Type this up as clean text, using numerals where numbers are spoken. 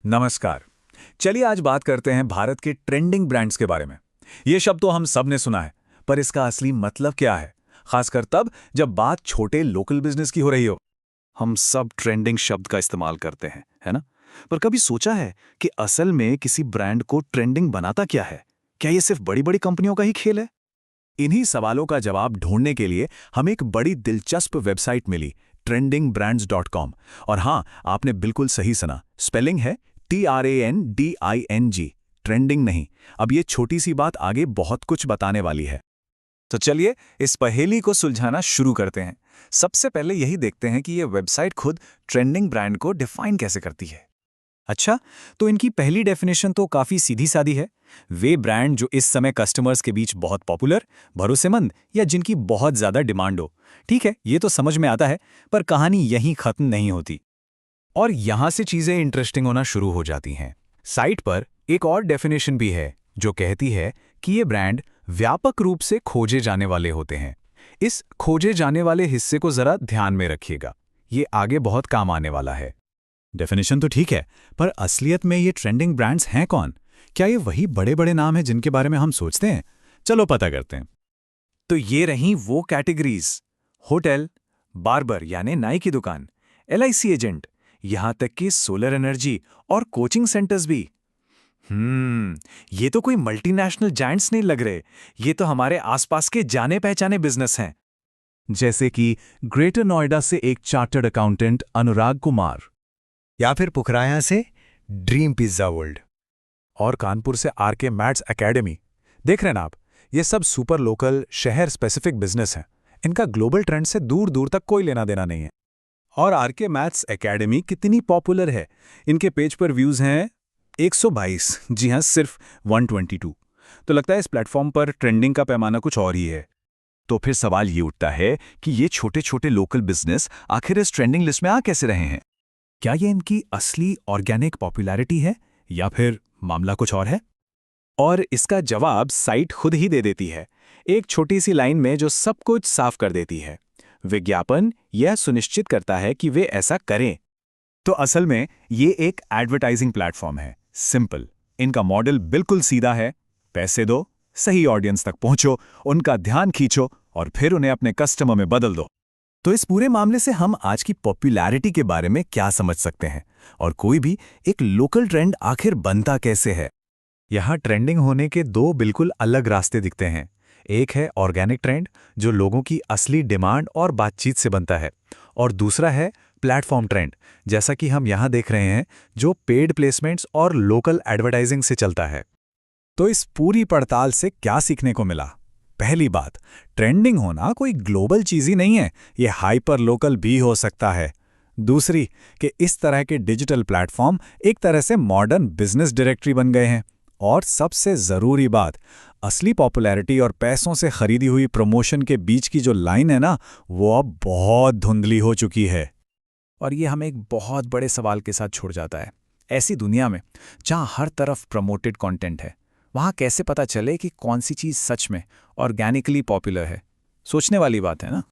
नमस्कार। चलिए आज बात करते हैं भारत के ट्रेंडिंग ब्रांड्स के बारे में। ये शब्द तो हम सब ने सुना है, पर इसका असली मतलब क्या है, खासकर तब जब बात छोटे लोकल बिजनेस की हो रही हो। हम सब ट्रेंडिंग शब्द का इस्तेमाल करते हैं, है ना? पर कभी सोचा है कि असल में किसी ब्रांड को ट्रेंडिंग बनाता क्या है? क्या ये सिर्फ बड़ी-बड़ी कंपनियों का ही खेल है? इन्हीं सवालों का जवाब ढूंढने के लिए हमें एक बड़ी दिलचस्प वेबसाइट मिली, trendingbrands.com। और हाँ, आपने बिल्कुल सही सुना, स्पेलिंग है TRANDING, ट्रेंडिंग नहीं। अब ये छोटी सी बात आगे बहुत कुछ बताने वाली है। तो चलिए इस पहेली को सुलझाना शुरू करते हैं। सबसे पहले यही देखते हैं कि ये वेबसाइट खुद ट्रेंडिंग ब्रांड को डिफाइन कैसे करती है। अच्छा, तो इनकी पहली डेफिनेशन तो काफी सीधी-सादी है। वे ब्रांड जो इस समय कस्टमर्स के बीच बहुत पॉपुलर, भरोसेमंद या जिनकी बहुत ज्यादा डिमांड हो। ठीक है, ये तो समझ में आता है, पर कहानी यहीं खत्म नहीं होती। और यहां से चीजें इंटरेस्टिंग होना शुरू हो जाती हैं। साइट पर एक और डेफिनेशन भी है जो कहती है कि ये ब्रांड व्यापक रूप से खोजे जाने वाले होते हैं। इस खोजे जाने वाले हिस्से को जरा ध्यान में रखिएगा, ये आगे बहुत काम आने वाला है। डेफिनेशन तो ठीक है, पर असलियत में ये ट्रेंडिंग ब्रांड्स हैं कौन? क्या ये वही बड़े बड़े नाम हैं जिनके बारे में हम सोचते हैं? चलो पता करते हैं। तो ये रही वो कैटेगरीज: होटल, बार्बर यानी नाई की दुकान, LIC एजेंट, यहां तक कि सोलर एनर्जी और कोचिंग सेंटर्स भी। ये तो कोई मल्टीनेशनल जायंट्स नहीं लग रहे, ये तो हमारे आसपास के जाने पहचाने बिजनेस हैं। जैसे कि ग्रेटर नोएडा से एक चार्टर्ड अकाउंटेंट अनुराग कुमार, या फिर पुखराया से ड्रीम पिज्जा वर्ल्ड। और कानपुर से RK मैथ्स एकेडमी। देख रहे हैं ना आप, ये सब सुपर लोकल शहर स्पेसिफिक बिजनेस हैं। इनका ग्लोबल ट्रेंड से दूर दूर तक कोई लेना देना नहीं है। और RK मैथ्स एकेडमी कितनी पॉपुलर है, इनके पेज पर व्यूज हैं 122, जी हाँ, सिर्फ 122। तो लगता है इस प्लेटफॉर्म पर ट्रेंडिंग का पैमाना कुछ और ही है। तो फिर सवाल ये उठता है कि ये छोटे-छोटे लोकल बिजनेस आखिर इस ट्रेंडिंग लिस्ट में आ कैसे रहे हैं? क्या ये इनकी असली ऑर्गेनिक पॉपुलैरिटी है या फिर मामला कुछ और है? और इसका जवाब साइट खुद ही दे देती है, एक छोटी सी लाइन में जो सब कुछ साफ कर देती है। विज्ञापन यह सुनिश्चित करता है कि वे ऐसा करें। तो असल में ये एक एडवर्टाइजिंग प्लेटफॉर्म है, सिंपल। इनका मॉडल बिल्कुल सीधा है, पैसे दो, सही ऑडियंस तक पहुंचो, उनका ध्यान खींचो और फिर उन्हें अपने कस्टमर में बदल दो। तो इस पूरे मामले से हम आज की पॉपुलैरिटी के बारे में क्या समझ सकते हैं, और कोई भी एक लोकल ट्रेंड आखिर बनता कैसे है? यहाँ ट्रेंडिंग होने के दो बिल्कुल अलग रास्ते दिखते हैं। एक है ऑर्गेनिक ट्रेंड, जो लोगों की असली डिमांड और बातचीत से बनता है, और दूसरा है प्लेटफॉर्म ट्रेंड, जैसा कि हम यहाँ देख रहे हैं, जो पेड प्लेसमेंट्स और लोकल एडवर्टाइजिंग से चलता है। तो इस पूरी पड़ताल से क्या सीखने को मिला? पहली बात, ट्रेंडिंग होना कोई ग्लोबल चीज ही नहीं है, ये हाइपर लोकल भी हो सकता है। दूसरी, कि इस तरह के डिजिटल प्लेटफॉर्म एक तरह से मॉडर्न बिजनेस डायरेक्टरी बन गए हैं। और सबसे जरूरी बात, असली पॉपुलैरिटी और पैसों से खरीदी हुई प्रमोशन के बीच की जो लाइन है ना, वो अब बहुत धुंधली हो चुकी है। और ये हमें एक बहुत बड़े सवाल के साथ छोड़ जाता है। ऐसी दुनिया में जहां हर तरफ प्रमोटेड कंटेंट है, वहां कैसे पता चले कि कौन सी चीज सच में ऑर्गेनिकली पॉपुलर है? सोचने वाली बात है ना।